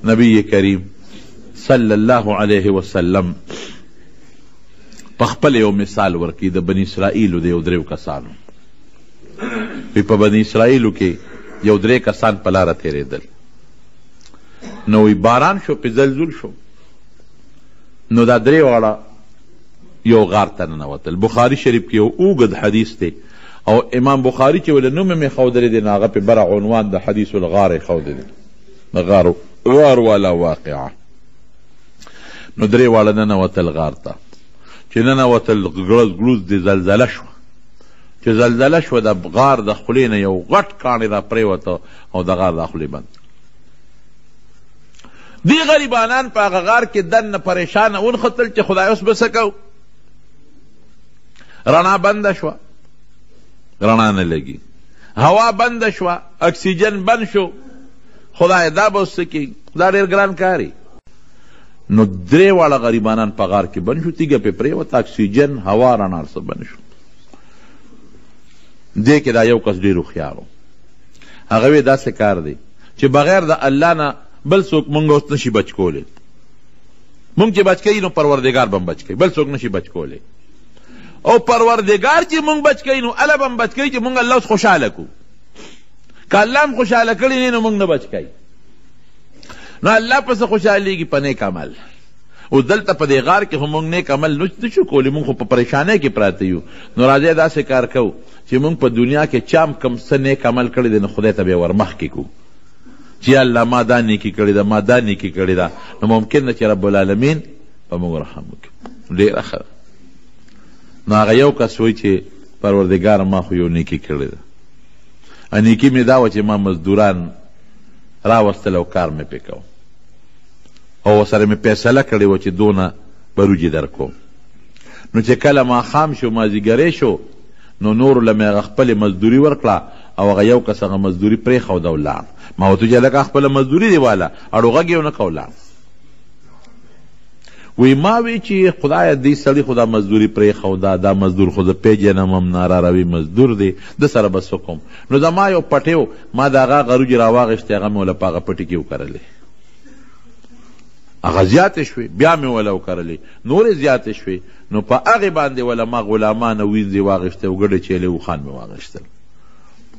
نبی کریم صلی الله علیه وسلم په خپل یو مثال ورکړي د بني اسرائیلو د یو دریو کسانو. په بني اسرائیلو کې یو درې کسان په لاره تېرېدل، نو باران شو، په زلزل شو، نو دا درې واړه یو غار ته ننوتل. بخاري شریف کې یو اوږد حدیث دی او امام بخاري چې ولې نوم یې ښودلی دی نو هغه پې بره عنوان د حدیث الغار یې ښودلی دی، د غار والا واقعه. نو درې واړه ننوتل غار ته، چې ننوتل ګړز د زلزله شوه. چې زلزله شوه د غار د خولې نه یو غټ کاڼی را پرېوته او د غار دا خولې بند. دی غریبانان په هغه غار کې دننه پریشانه ونښتل چې خدای اوس به څه کوو. رڼا بنده شوه، رڼا نه لګي، هوا بنده شوه، اکسیجن بند شو. خدای دا به اوس څه کوي؟ دا ډېر ګران کاري. نو درې واړه غریبانان په غار کې بند شو، تیږه پې پرېوته، اکسیجن، هوا، رڼا څه بند شو. دې کې دا یو کس ډېر هوښیار و. هغه وی داسې کار دی چې بغیر د الله نه بل څوک مونږ اوس نشي بچ کولی. مونږ چې بچ کوي نو پروردګار به بچ کوي، بل څوک نشي بچ کولی. او پروردګار چې مونږ بچ کوي نو الله به بچ کوي چې مونږ الله اوس خوشحاله کړو. که الله هم خوشحاله کړي نه نو مونږ نه بچ کوي. نو الله پسې خوشحالېږي په نیک عمل. او دلته په دې غار کې خو مونږ نیک عمل نشو کولی، مونږ خو په پریشانۍ کې پراته یو. نو راځئ داسې کار کوو چې مونږ په دنیا کې چا هم کم څه نیک عمل کړی دی نو خدای ته بیا ورمخکې کړو چې الله ما دا نیکي کړې ده، ما دا نیکي کړې ده. نو ممکن ده چې رب العالمین په موږ رحم وکړي. ډېره ښه. نو هغه یو کس وایي چې پروردګار ما خو یو نیکي کړې ده. نیکي مې دا وه چې ما مزدوران راوستل او کار مې پې کو او ورسره مې فیصله کړې وه چې دونه بروجې در کوم. نو چې کله ماښام شو، مازدیګرۍ شو، نو نورو له مې هغه خپلې مزدوري ورکړه او هغه یو کس هغه مزدوري پرېښوده او لاړ. ما ورته وچې لکه خپله مزدوري دی واله، اړو غږ یې ونه کړ لاړ. وی ما وی چې خدایه دې سړي خو دا مزدوري پرېښوده، دا مزدور خو زه پېژنم هم، ناراروي مزدور دی، ده سره به څه کوم. نو زما یو پټی و، ما د هغه غروجې راواغېستې، هغه مې وله په هغه پټي کې وکرلې. هغه زیاتې شوې، بیا مې وله وکرلې، نورې زیاتې شوې. نو په هغې باندې وله ما غلامان او وینځې واغېستې او ګډې چیلې اوښان مې واغېستل.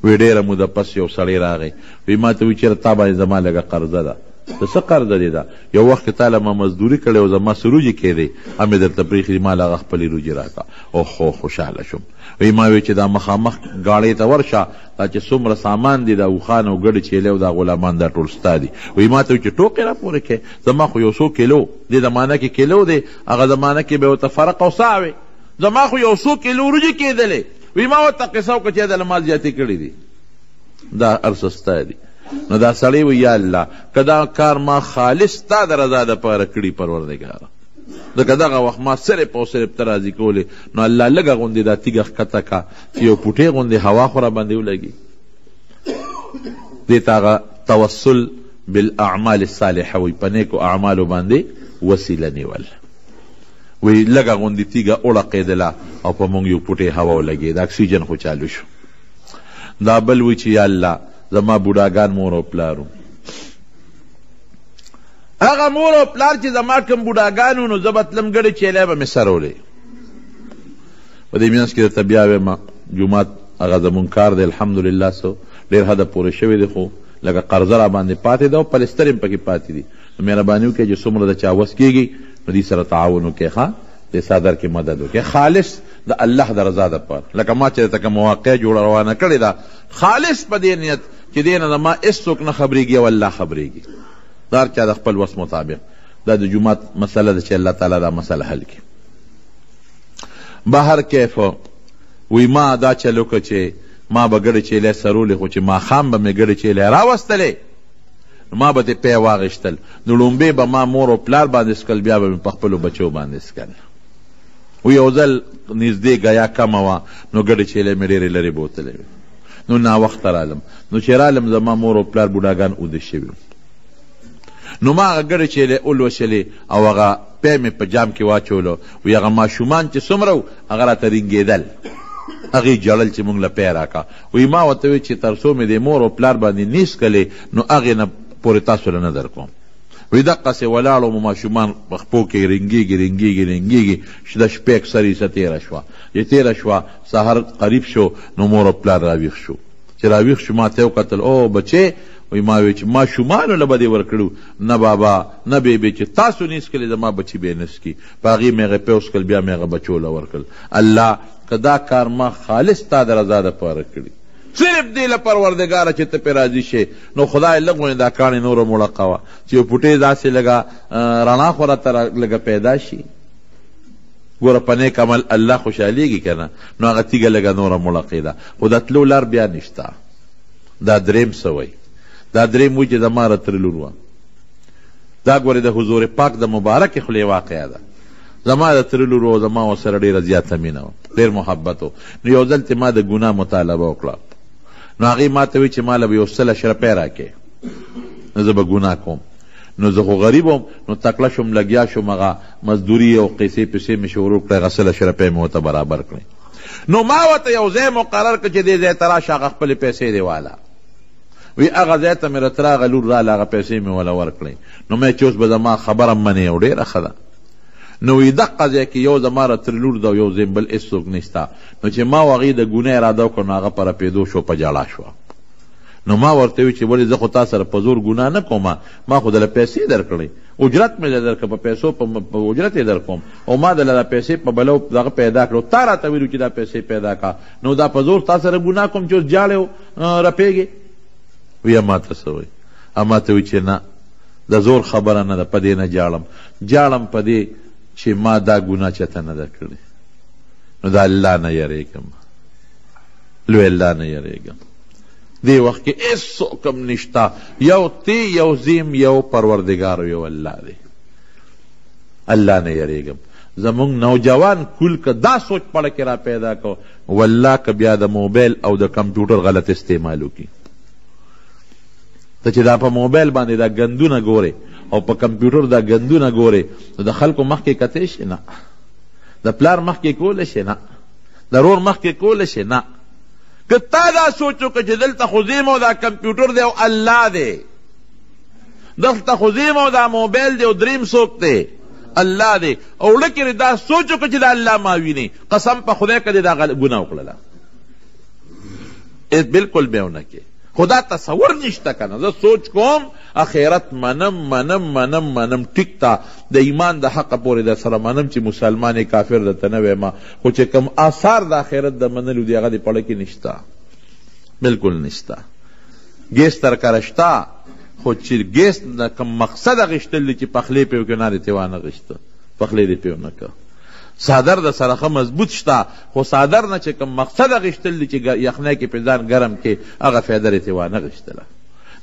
وی ډېره موده پس یو سړی راغی، وی ما ته وی چېرې تا باندې زما لږه قرضه ده. د څه قرضه دی دا؟ یو وخت کې تا له ما مزدوري کړې او زما څه روجې کېدی، هم مې درته پرېښي، ما له هغه خپلې روجې راکړه. اوهو خوشحاله شوم. وی ما وی چې دا مخامخ ګاڼۍ ته ورشه، دا چې څومره سامان دی، دا اوښان او ګډې چیلې او دا غلامان دا ټول ستا دي. وی ما ته وی چې ټوکې را پورې کړې، زما خو یو څو کیلو دې زمانه کې کیلو دی، هغه زمانه کې به ورته فرق او سا وې، زما خو یو څو کیلو روجې کېدلې. وی ما ورته قصه وکړه چې دا له ما زیاتې کړي دي، دا هر څه ستا دي. نو دا سړی وی یا الله که دا کار ما خالص ستا د رضا دپاره کړي پروردګاره، ځکه دغه وخت ما صرف او صرف ته راضي کولې. نو الله لږه غوندې دا تیږه ښکته کا چې یو پوټې غوندې هوا خو را باندې ولګي. دې ته هغه توسل بالاعمال الصالحه وی، په نیکو اعمالو باندې وسیله نیول. وی لږه غوندې تیږه وړقېدله او په موږ یو پوټې هوا ولګي، د اکسیجن خو چالو شو. دا بل وی چې یا الله زما بوډاګان مور او پلارو، هغه مور او پلار چې زما کوم بوډاګان وو نو زه به تلم ګډې چیلی به مې سرولې. په دې منځ کې درته بیا وایم جومات هغه زمونږ کار دی الحمدلله، څه ډېر حده پورې شوی دی، خو لکه قرضه را باندې پاتې ده او پلستر هم پکې پاتې دي. نو مهرباني وکړئ چې څومره د چا وس کېږي نو دې سره تعاون وکړئ، ښه دې صدر کې مدد وکړئ، خالص د الله د رضا دپاره. لکه ما چې درته کومه واقعه جوړه روانه کړې ده، خالص په دې نیت چې دې نه زما هېڅوک نه خبرېږي او الله خبرېږي. دا هر چا د خپل وس مطابق. دا د جومات مسله ده چې الله تعالی دا مسله حل کړي. بهر کیف وی ما دا چل وکړه چې ما به ګډې چیلی سرولې، خو چې ماښام به مې ګډې چیلی راوستلې نو ما به ترې پی واغېشتل. نو لومبې به ما مور او پلار باندې سکل، بیا به مې په خپلو بچو باندې سکل. و یو ځل نږدې ګیا کمه وه نو ګډې چیلی مې ډېرې لرې بوتلی وې. نو ناوخته رالم، نو چې رالم زما مور او پلار بوډاګان اوده شوي. نو ما هغه ګډې چیلی ولوشلې او هغه پی مې په جام کې واچولو. وی هغه ماشومان چې څومره و هغه راته رینګېدل، هغې جړل چې مونږ له پی راکړه. وی ما ورته وی چې تر څو مې د مور او پلار باندې نیس کلې نو هغې نه پورې تاسو له نه در کوم. وی دقسې ولاړو مو ماشومان په خپو کې رنګېږي چې د شپې اکثر حصه تېره شوه چې تېره شوه سهار قریب شو نو مور او پلار راویښ شو چې راویښ شو ما ته یې وکتل او بچې وی ما وی چې ماشومانو له به دې ورکړو نه بابا نه بیبي چې تاسو نیس کړې زما بچي به یې نسکي په هغې مې هغه پیوس کړل بیا مې هغه بچو له ورکړل الله که دا کار ما خالص تا د رضا دپاره کړي صرف دې له پروردګاره چې ته پرې راضي شې نو خدای لږ غونې دا کاڼې نوره موړه کوه چې یو پوټې داسې لږه رڼا خو راته لږه پیدا شي ګوره په نیک عمل الله خوشحالېږي که نه نو هغه تیږه لږه نوره موړه قیده خو د تلو لار بیا نشته دا دریم سوی دا دریم وی چې زما رتر لور وه دا ګورې د حضور پاک د مبارکې خولې واقعه ده زما د تره لور و زما ورسره ډېره زیاته مینه وه ډېر محبت و نو یو ځل ما د ګناه مطالبه وکړه نو هغې ما ته وی چې ما له به یو 100 اشرفۍ راکې نو زه به ګناه کوم نو زه خو غریب وم نو تکړه شوم لګیا شوم هغه مزدوري او قیسې پیسې مې شروع کړې هغه 100 اشرفۍ مې ورته برابر کړې نو ما ورته یو ځای مقرر کړ چې دې ځای ته راشه هغه خپلې پیسې دې واله وی هغه ځای ته مې راته راغه لور راله هغه پیسې مې وله ورکړې نو مې چې اوس به زما خبره منې او ډېره ښه ده نو وی دقه ځای کې یو زما رتر لور ده او یو ځای بل هېڅوک نشته نو چې ما هغې د ګناه اراده وکړه نو هغه په رپېدو شو په جړا شوه نو ما ورته وی چې ولې زه خو تا سره په زور ګناه نه کوم ما خو دله پیسې درکړې اجرت مې درکړه په پیسو په اجرت یې در کوم او ما دله دا پیسې په بلو دغه پیدا کړو تا راته ویلو چې دا پیسې پیدا کا نو دا په زور تا سره ګناه کوم چې اوس جاړې رپېږې وی اما ته څه وایي اما ته وی چې نه د زور خبره نه ده په دې نه جاړم په دې چې ما دا ګناه چاته نه ده کړې نو د الله نه یریږم لوی الله نه یریږم دې وخت کې هېڅوک هم نشته یو تی یو زیم یو پروردګار یو الله دی الله نه یریږم زمونږ نوجوان کل که دا سوچ پړه کې را پیدا کو والله که بیا د موبایل او د کمپیوټر غلط استعمال وکړي ته چې دا په موبایل باندې دا ګندونه ګورې او په کمپیوټر دا ګندونه ګورې نو د خلکو مخکې کتی شي نه د پلار مخکې کولی شي نه د رور مخکې کولی شي نه که تا دا سوچ وکړه چې دلته خو زیم او دا کمپیوټر دی او الله دی دلته خو زیم او دا موبایل دی او دریم څوک دی الله دی او ړکې دا سوچ وکړه چې دا الله ما ویني قسم په خدای که دې دا ګناه وکړله بالکل به ونه کې خدا تصور نشته کنه زه سوچ کوم اخرت منم ټیک تا د ایمان د حق پورې در سره منم چې مسلمان کافر درته نه وایم خو چې کوم آثار د اخرت د منلو دی هغه د پړه کې نشته بالکل نشته ګیس ترکاره شته خو چې ګیس د کوم مقصد اخیستل دی چې پخلی پې وکړې نه دې تې وانه غیسته پخلی دې پې ونه کړه صادر د سره ښه مضبوط شته خو صادر نه چې کوم مقصد اخیستل دی چې یخنۍ کې پې ځان ګرم کې هغه فایده دې تې وانه غیستله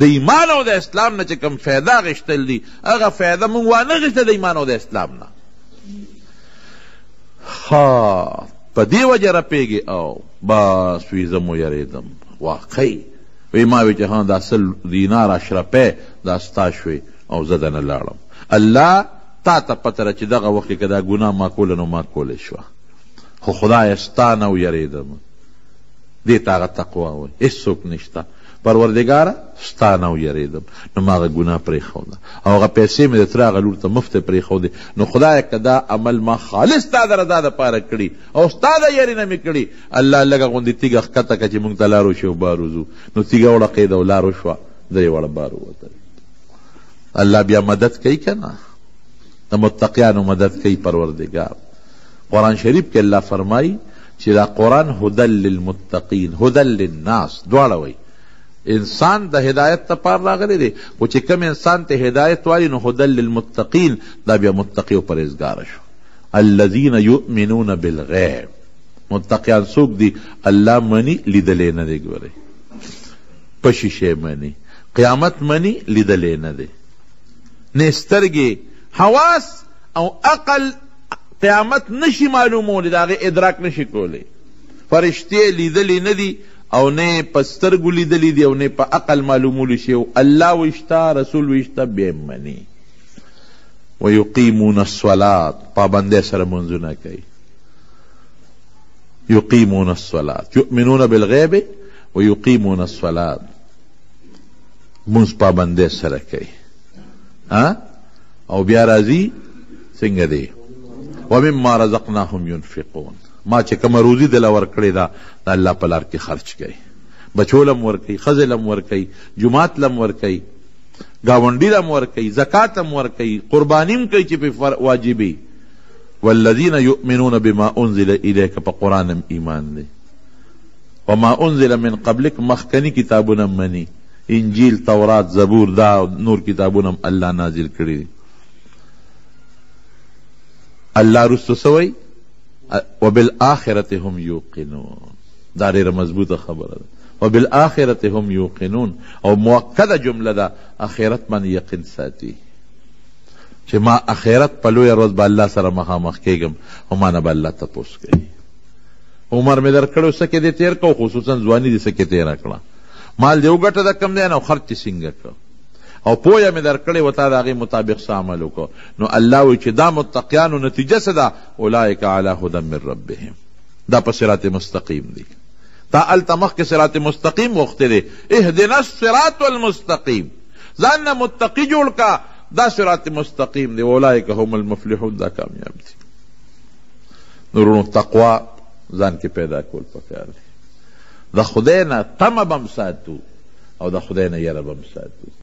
د ایمان او د اسلام نه چې کوم فایده اخیستل دی هغه فایده مونږ وانه غیسته د ایمان او د اسلام نه په دې وجه رپېږي او بس وي زه مو یېرېدم واقعي وی ما وی چې ها دا 100 دینار اشرفۍ دا ستا شوې او زه دنه لاړم الله تا ته پته ده چې دغه وخت کې که دا ګناه ما کوله نو ما کولی شوه خو خدایه ستا نه ویرېدم دې ته هغه تقوا وایي هېڅوک نشته پروردګاره ستا نه ویرېدم نو ما هغه ګناه پرېښوده او هغه پیسې مې د تره هغه لور ته مفته پرېښودې نو خدایه که دا عمل ما خالص ستا د رضا دپاره کړي او ستا د یاري نه مې کړي الله لږه غوندې تیږه ښکته کړه چې مونږ ته لار وشي او بار وځو نو تیږه وړقېده او لار وشوه درې واړه بار ووتل الله بیا مدد کوي که نه د متقیانو مدد کوي پروردګار قرآن شریف کې الله فرمایي چې دا قرآن هدل للمتقین هدل للناس دواړه وایي انسان د هدایت لپاره راغلی دی خو چې کوم انسان ته هدایت وایي نو هدل للمتقین دا بیا متقی او پرهیزګاره شو الذین یؤمنون بالغیب متقیان څوک دي الله مني لیدلی نه دی ګورئ په شیشې مني قیامت مني لیدلی نه دی نه سترګې حواس او عقل قیامت نشي معلومولی د هغې ادراک نشي کولی فرشتې لیدلی نه دي او نه په سترګو لیدلی دي او نه په عقل معلومولی شي او الله وشته رسول وشته بیا مني ویقیمون الصلاة پابندۍ سره منځونه کوي یقیمون الصلاة یؤمنون بالغیب ویقیمون الصلاة منځ پابندۍ سره کوي او بیا راځي څنګه دی ومما رزقناهم ينفقون ما چې کومه روزي دله ورکړې ده د الله په لار کې خرچ کوي بچو لم ورکوي ښځې لم ورکوي جومات لم ورکوي ګاونډي لم ورکوي زکات هم ورکوي قرباني هم کوي چې پې واجبي والذین یؤمنون بما انزل الیک په قرآن هم ایمان دی وما انزل من قبلک مخکنی کتابونه مني انجیل تورات زبور دا نور کتابونه هم الله نازل کړي دي الله رستو سوی وبالآخرة هم یوقنون دا ډېره مضبوطه خبره ده وبالآخرة هم یوقنون او مؤکده جمله ده آخرت من یقین ساتي چې ما آخرت په لویه ورځ به الله سره مخامخ کېږم او ما نه به الله تپوس کوي عمر مې در کړی څه کې دې تېر کړو خصوصا ځواني دې څه کې تېره کړه مال دې وګټه د کم دی نه او خرچ یې څنګه کړه او پویه مې در کړې و تا د هغې مطابق څه عمل وکړو نو الله وایي چې دا متقیانو نتیجه څه ده اولئک علی هدی من ربهم دا په صراط مستقیم دی تا هلته مخکې صراط مستقیم غوښتی دی اهدنا الصراط المستقیم ځان نه متقي جوړ کا دا صراط مستقیم دی اولئک هم المفلحون دا کامیاب دی نورونو تقوا ځان کې پیدا کول پکار دی د خدای نه تمه بم ساتو او د خدای نه یره بم ساتو